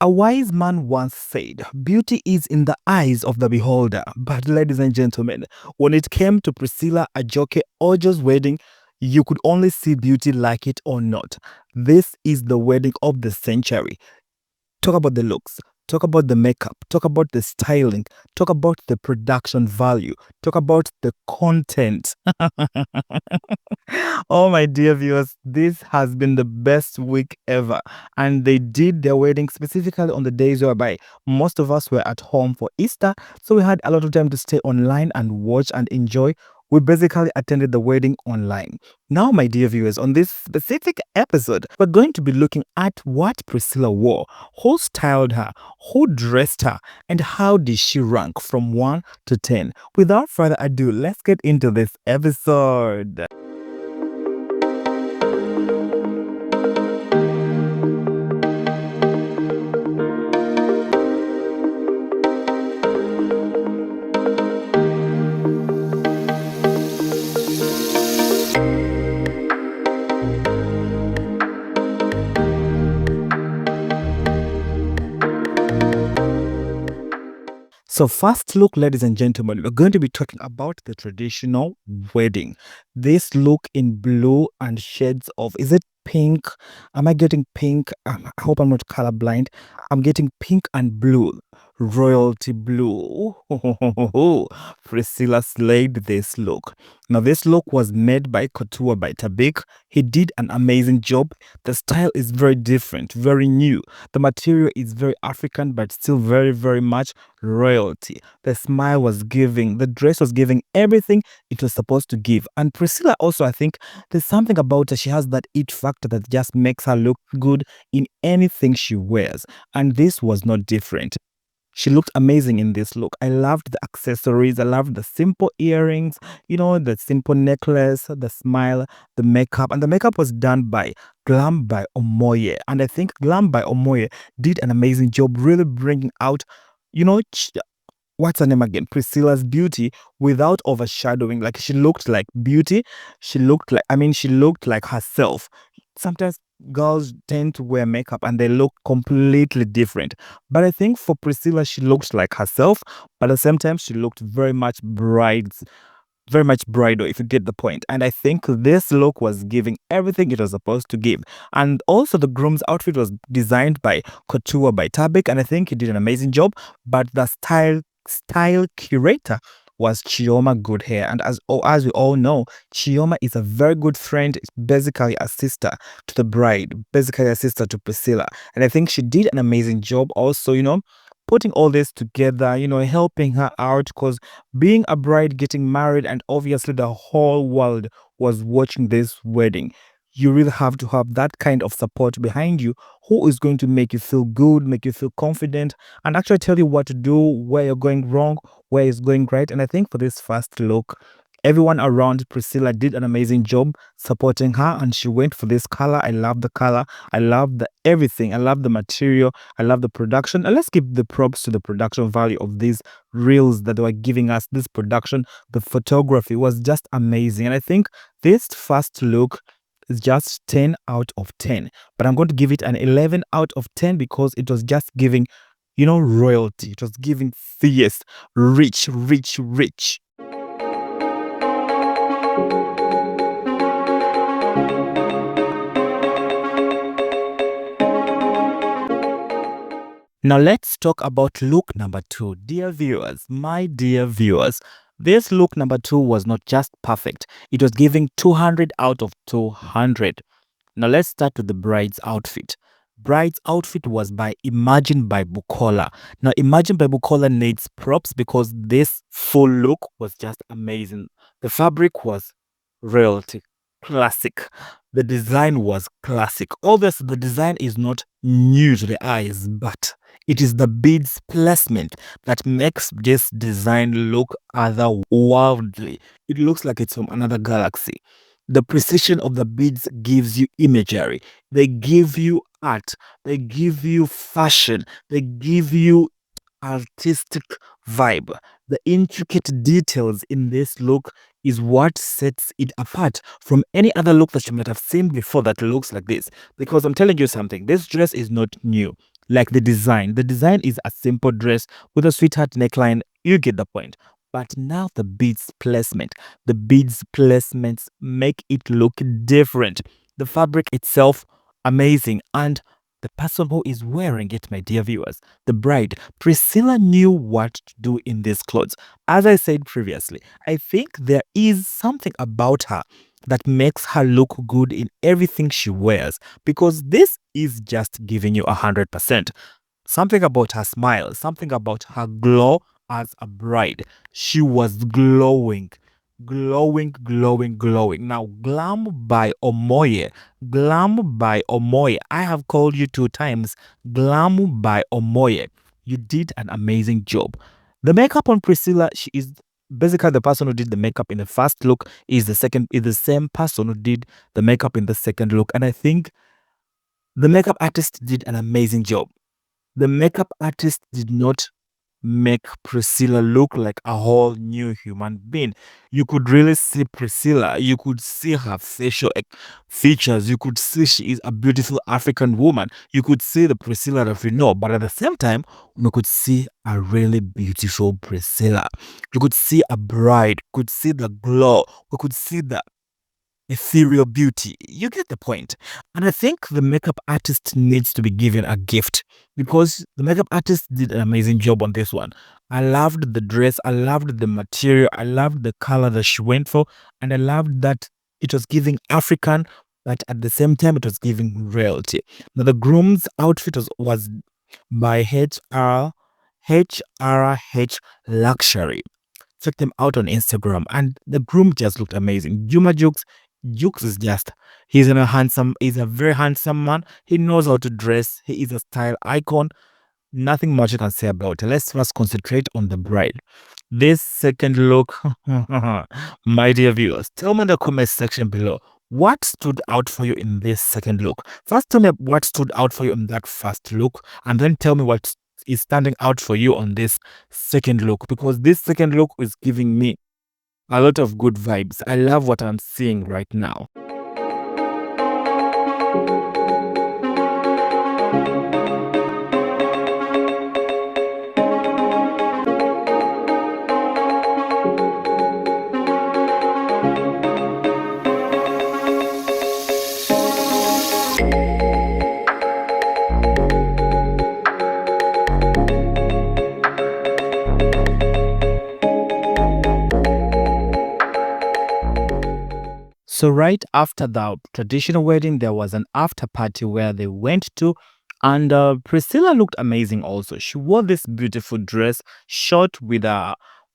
A wise man once said, beauty is in the eyes of the beholder. But, ladies and gentlemen, when it came to Priscilla Ojo's wedding, you could only see beauty, like it or not. This is the wedding of the century. Talk about the looks, talk about the makeup, talk about the styling, talk about the production value, talk about the content. Oh, my dear viewers, this has been the best week ever. And they did their wedding specifically on the days whereby most of us were at home for Easter. So we had a lot of time to stay online and watch and enjoy. We basically attended the wedding online. Now, my dear viewers, on this specific episode, we're going to be looking at what Priscilla wore, who styled her, who dressed her, and how did she rank from 1 to 10. Without further ado, let's get into this episode. So first look, ladies and gentlemen, we're going to be talking about the traditional wedding. This look in blue and shades of, is it pink? Am I getting pink? I hope I'm not colorblind. I'm getting pink and blue. Royalty blue. Priscilla slayed this look. Now, this look was made by Couture by Tabik. He did an amazing job. The style is very different, very new. The material is very African, but still very, very much royalty. The smile was giving, the dress was giving everything it was supposed to give. And Priscilla also, I think there's something about her. She has that it factor that just makes her look good in anything she wears. And this was not different. She looked amazing in this look. I loved the accessories. I loved the simple earrings, the simple necklace, the smile, the makeup. And the makeup was done by Glam by Omoye. And I think Glam by Omoye did an amazing job really bringing out, what's her name again? Priscilla's beauty without overshadowing. Like, she looked like beauty. She looked like herself. Sometimes girls tend to wear makeup and they look completely different. But I think for Priscilla, she looked like herself, but at the same time, she looked very much bridal, if you get the point. And I think this look was giving everything it was supposed to give. And also the groom's outfit was designed by Couture by Tabik, and I think he did an amazing job. But the style curator was Chioma Goodhair. And as we all know, Chioma is a very good friend. It's basically a sister to the bride, basically a sister to Priscilla. And I think she did an amazing job also, putting all this together, helping her out, because being a bride, getting married, and obviously the whole world was watching this wedding. You really have to have that kind of support behind you who is going to make you feel good, make you feel confident, and actually tell you what to do, where you're going wrong, where it's going right. And I think for this first look, everyone around Priscilla did an amazing job supporting her, and she went for this color. I love the color. I love the everything. I love the material. I love the production. And let's give the props to the production value of these reels that they were giving us. This production, the photography was just amazing. And I think this first look is just 10 out of 10. But I'm going to give it an 11 out of 10 because it was just giving, royalty. It was giving fierce, rich. Now let's talk about look number 2. Dear viewers, my dear viewers, this look number 2 was not just perfect. It was giving 200 out of 200. Now let's start with the bride's outfit. Bride's outfit was by Imagine by Bukola. Now Imagine by Bukola needs props because this full look was just amazing. The fabric was royalty, classic. The design was classic. Obviously, the design is not new to the eyes, but it is the beads placement that makes this design look otherworldly. It looks like it's from another galaxy. The precision of the beads gives you imagery. They give you art. They give you fashion. They give you artistic vibe. The intricate details in this look is what sets it apart from any other look that you might have seen before that looks like this. Because I'm telling you something, this dress is not new. like the design. The design is a simple dress with a sweetheart neckline. You get the point. But now the beads placement. The beads placements make it look different. The fabric itself, amazing. And the person who is wearing it, my dear viewers, the bride, Priscilla knew what to do in these clothes. As I said previously, I think there is something about her that makes her look good in everything she wears, because this is just giving you 100%. Something about her smile, something about her glow as a bride. She was glowing, glowing, glowing, glowing. Now, Glam by Omoye. Glam by Omoye. I have called you 2 times. Glam by Omoye. You did an amazing job. The makeup on Priscilla, she is basically the person who did the makeup in the first look is the same person who did the makeup in the second look. And I think the makeup artist did an amazing job. The makeup artist did not make Priscilla look like a whole new human being. You could really see Priscilla. You could see her facial features. You could see she is a beautiful African woman. You could see the Priscilla that we know. But at the same time, we could see a really beautiful Priscilla. You could see a bride. You could see the glow. We could see the ethereal beauty. You get the point. And I think the makeup artist needs to be given a gift, because the makeup artist did an amazing job on this one. I loved the dress, I loved the material, I loved the color that she went for, and I loved that it was giving African, but at the same time it was giving royalty. Now the groom's outfit was by HRH Luxury. Check them out on Instagram, and the groom just looked amazing. Juma Jux, Jux is just, he's a very handsome man. He knows how to dress. He is a style icon. Nothing much you can say about it. Let's first concentrate on the bride. This second look, my dear viewers, tell me in the comment section below, what stood out for you in this second look? First, tell me what stood out for you in that first look, and then tell me what is standing out for you on this second look, because this second look is giving me a lot of good vibes. I love what I'm seeing right now. So right after the traditional wedding, there was an after party where they went to, and Priscilla looked amazing also. She wore this beautiful dress, short with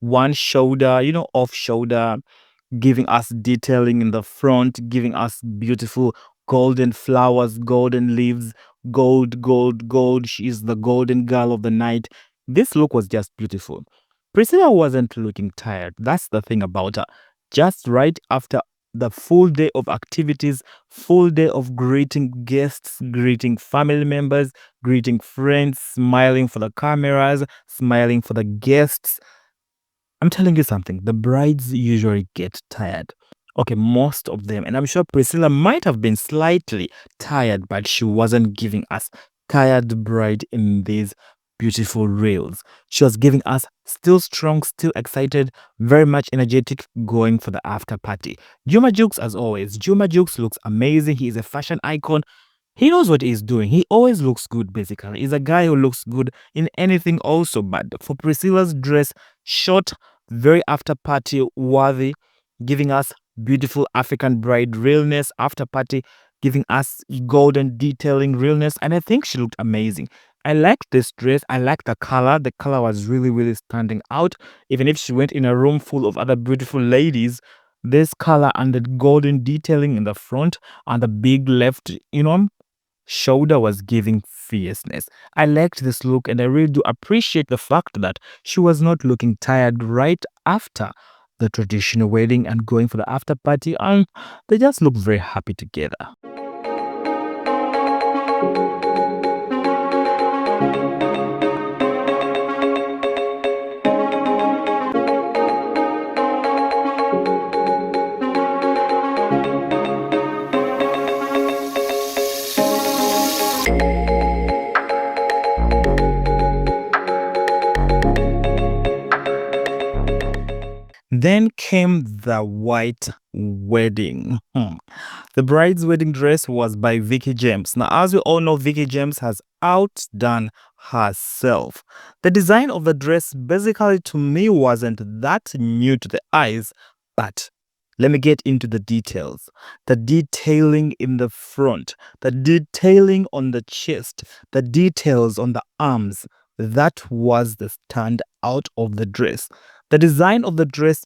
one shoulder, off shoulder, giving us detailing in the front, giving us beautiful golden flowers, golden leaves, gold, gold, gold. She is the golden girl of the night. This look was just beautiful. Priscilla wasn't looking tired. That's the thing about her. Just right after the full day of activities, full day of greeting guests, greeting family members, greeting friends, smiling for the cameras, smiling for the guests. I'm telling you something, the brides usually get tired. Okay, most of them. And I'm sure Priscilla might have been slightly tired, but she wasn't giving us tired bride in these beautiful reels. She was giving us still strong, still excited, very much energetic, going for the after party. Juma Jux, as always. Juma Jux looks amazing. He is a fashion icon. He knows what he's doing. He always looks good, basically. He's a guy who looks good in anything also. But for Priscilla's dress, short, very after party worthy, giving us beautiful African bride realness, after party, giving us golden detailing realness. And I think she looked amazing. I liked this dress. I liked the color. The color was really, really standing out. Even if she went in a room full of other beautiful ladies, this color and the golden detailing in the front and the big left, shoulder was giving fierceness. I liked this look, and I really do appreciate the fact that she was not looking tired right after the traditional wedding and going for the after party, and they just look very happy together. Then came the white wedding. The bride's wedding dress was by Vicky James. Now, as we all know, Vicky James has outdone herself. The design of the dress basically to me wasn't that new to the eyes, but let me get into the details. The detailing in the front, the detailing on the chest, the details on the arms, that was the standout of the dress. The design of the dress,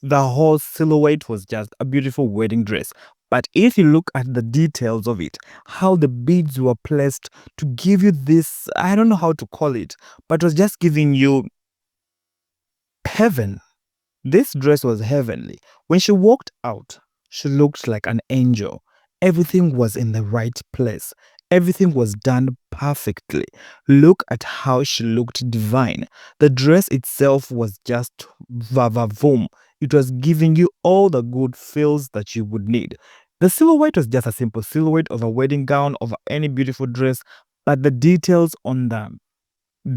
the whole silhouette was just a beautiful wedding dress. But if you look at the details of it, how the beads were placed to give you this, I don't know how to call it, but it was just giving you heaven. This dress was heavenly. When she walked out, she looked like an angel. Everything was in the right place. Everything was done perfectly. Look at how she looked divine. The dress itself was just vavavoom. It was giving you all the good feels that you would need. The silhouette was just a simple silhouette of a wedding gown, of any beautiful dress, but the details on the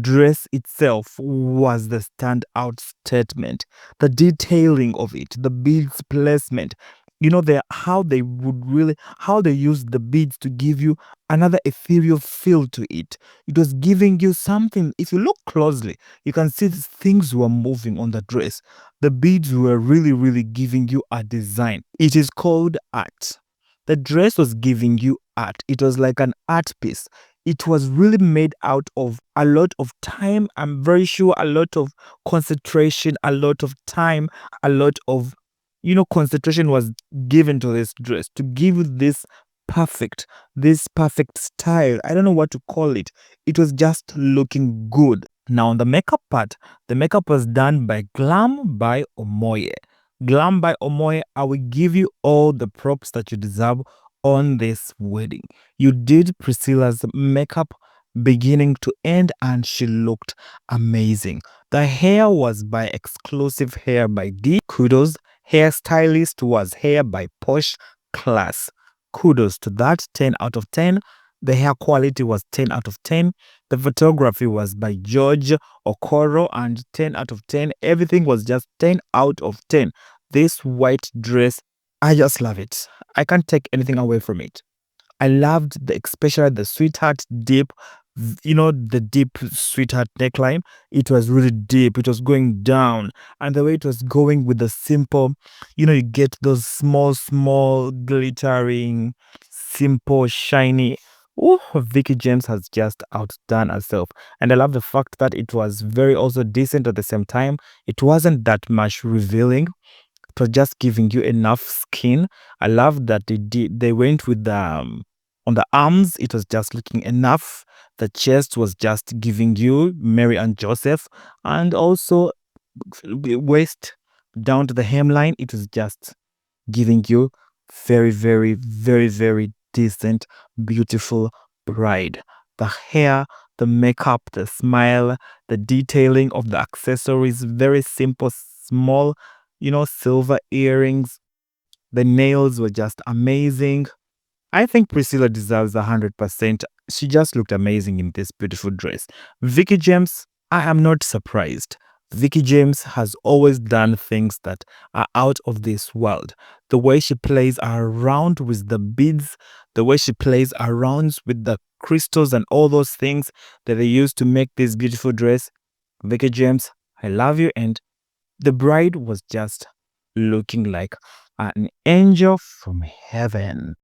dress itself was the standout statement. The detailing of it, the beads placement, how they used the beads to give you another ethereal feel to it. It was giving you something. If you look closely, you can see things were moving on the dress. The beads were really, really giving you a design. It is called art. The dress was giving you art. It was like an art piece. It was really made out of a lot of time. I'm very sure a lot of concentration, a lot of time, a lot of, concentration was given to this dress to give you this perfect style. I don't know what to call it. It was just looking good. Now, on the makeup part, the makeup was done by Glam by Omoye. Glam by Omoye, I will give you all the props that you deserve on this wedding. You did Priscilla's makeup beginning to end, and she looked amazing. The hair was by Exclusive Hair by D. Kudos. Hairstylist was Hair by Posh Class. Kudos to that. 10 out of 10. The hair quality was 10 out of 10. The photography was by George Okoro, and 10 out of 10. Everything was just 10 out of 10. This white dress, I just love it. I can't take anything away from it. I loved especially the sweetheart deep, the deep sweetheart neckline. It was really deep. It was going down. And the way it was going with the simple, you get those small, glittering, simple, shiny. Oh, Vicky James has just outdone herself. And I love the fact that it was very also decent at the same time. It wasn't that much revealing. It was just giving you enough skin. I love that they went with the on the arms, it was just looking enough. The chest was just giving you Mary and Joseph, and also waist down to the hemline, it was just giving you very, very, very, very decent, beautiful bride. The hair, the makeup, the smile, the detailing of the accessories, very simple, small, silver earrings. The nails were just amazing. I think Priscilla deserves 100%. She just looked amazing in this beautiful dress. Vicky James, I am not surprised. Vicky James has always done things that are out of this world. The way she plays around with the beads, the way she plays around with the crystals and all those things that they use to make this beautiful dress. Vicky James, I love you. And the bride was just looking like an angel from heaven.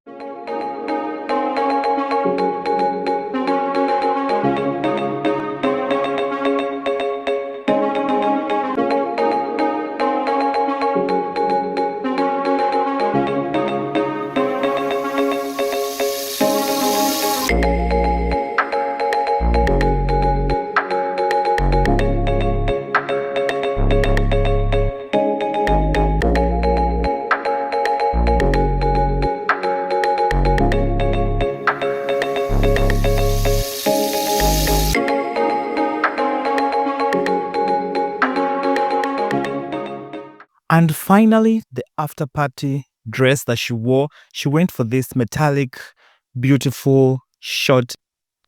And finally, the after party dress that she wore, she went for this metallic, beautiful, short,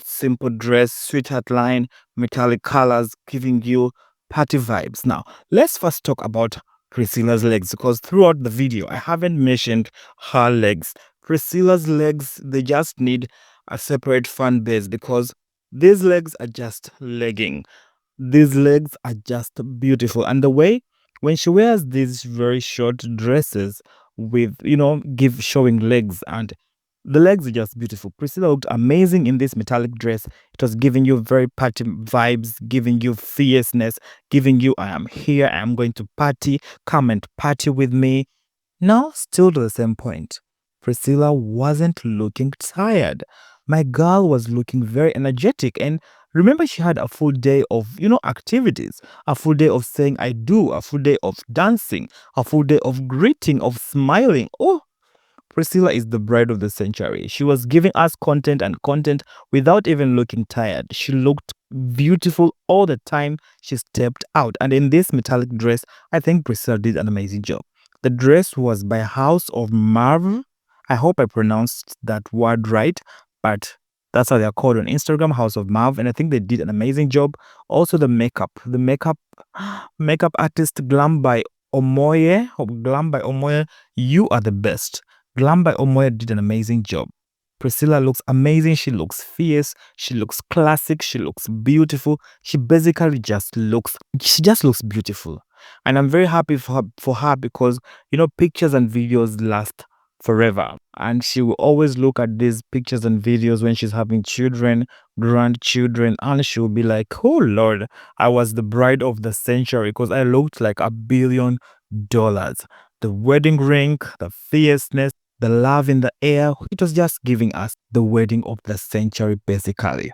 simple dress, sweetheart line, metallic colors, giving you party vibes. Now, let's first talk about Priscilla's legs, because throughout the video I haven't mentioned her legs. Priscilla's legs, they just need a separate fan base because these legs are just legging. These legs are just beautiful. And the way when she wears these very short dresses with, give showing legs, and the legs are just beautiful. Priscilla looked amazing in this metallic dress. It was giving you very party vibes, giving you fierceness, giving you, I am here, I am going to party, come and party with me. Now, still to the same point, Priscilla wasn't looking tired. My girl was looking very energetic. And remember, she had a full day of, activities, a full day of saying I do, a full day of dancing, a full day of greeting, of smiling. Oh, Priscilla is the bride of the century. She was giving us content and content without even looking tired. She looked beautiful all the time she stepped out. And in this metallic dress, I think Priscilla did an amazing job. The dress was by House of Marv. I hope I pronounced that word right, but that's how they're called on Instagram, House of Marv. And I think they did an amazing job. Also, the makeup makeup artist Glam by Omoye, you are the best. Glam by Omoye did an amazing job. Priscilla looks amazing. She looks fierce. She looks classic. She looks beautiful. She just looks beautiful. And I'm very happy for her because, pictures and videos last forever. And she will always look at these pictures and videos when she's having children, grandchildren, and she'll be like, oh Lord, I was the bride of the century because I looked like $1 billion. The wedding ring, the fierceness, the love in the air, it was just giving us the wedding of the century, basically.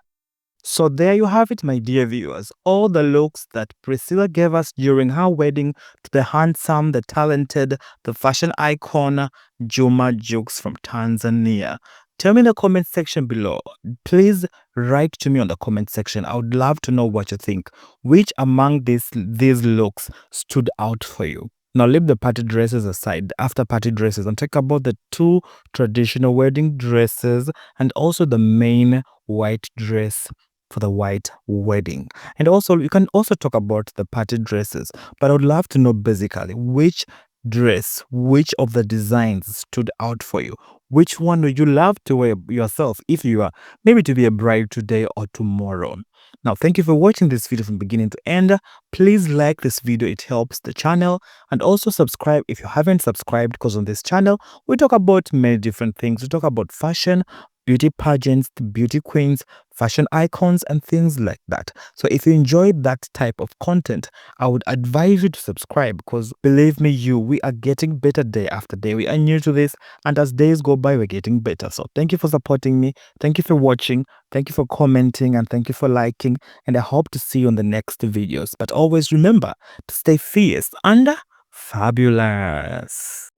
So there you have it, my dear viewers. All the looks that Priscilla gave us during her wedding to the handsome, the talented, the fashion icon, Juma Jux from Tanzania. Tell me in the comment section below. Please write to me on the comment section. I would love to know what you think. Which among these looks stood out for you? Now leave the party dresses aside, after party dresses, and talk about the two traditional wedding dresses and also the main white dress for the white wedding. And also, you can also talk about the party dresses, but I would love to know basically which dress, which of the designs stood out for you. Which one would you love to wear yourself if you are maybe to be a bride today or tomorrow? Now, thank you for watching this video from beginning to end. Please like this video, it helps the channel, and also subscribe if you haven't subscribed, because on this channel, we talk about many different things. We talk about fashion, beauty pageants, beauty queens, fashion icons, and things like that. So if you enjoyed that type of content, I would advise you to subscribe, because believe me, we are getting better day after day. We are new to this, and as days go by, we're getting better. So thank you for supporting me. Thank you for watching. Thank you for commenting, and thank you for liking. And I hope to see you on the next videos. But always remember to stay fierce and fabulous.